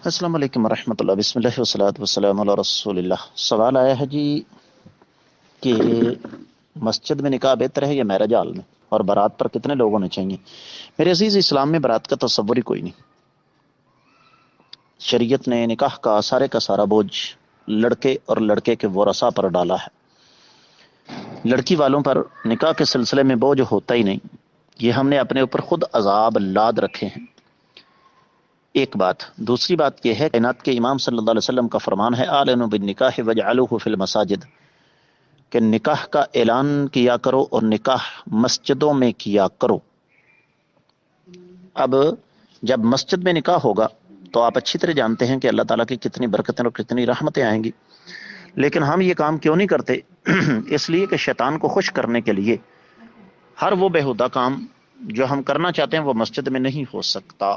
अस्सलाम वालेकुम रहमतुल्लाह बिस्मिल्लाह वस्सलातु वस्सलामु अला रसूलिल्लाह। सवाल आया है जी कि मस्जिद में निकाह बेहतर है या मैरिज हॉल में, और बारात पर कितने लोग होने चाहिए। मेरे अजीज, इस्लाम में बारात का तस्वुर ही कोई नहीं। शरीयत ने निकाह का सारा बोझ लड़के और लड़के के वरसा पर डाला है। लड़की वालों पर निकाह के सिलसिले में बोझ होता ही नहीं। ये हमने अपने ऊपर खुद अजाब लाद रखे हैं। एक बात। दूसरी बात यह है, कायनात के इमाम सल्लल्लाहु अलैहि वसल्लम का फरमान है, आलिनु बिन निकाह वजअलूहु फिल मसाजिद, कि निकाह का ऐलान किया करो और निकाह मस्जिदों में किया करो। अब जब मस्जिद में निकाह होगा तो आप अच्छी तरह जानते हैं कि अल्लाह ताला की कितनी बरकतें और कितनी रहमतें आएंगी। लेकिन हम ये काम क्यों नहीं करते? इसलिए कि शैतान को खुश करने के लिए हर वो बेहुदा काम जो हम करना चाहते हैं वो मस्जिद में नहीं हो सकता।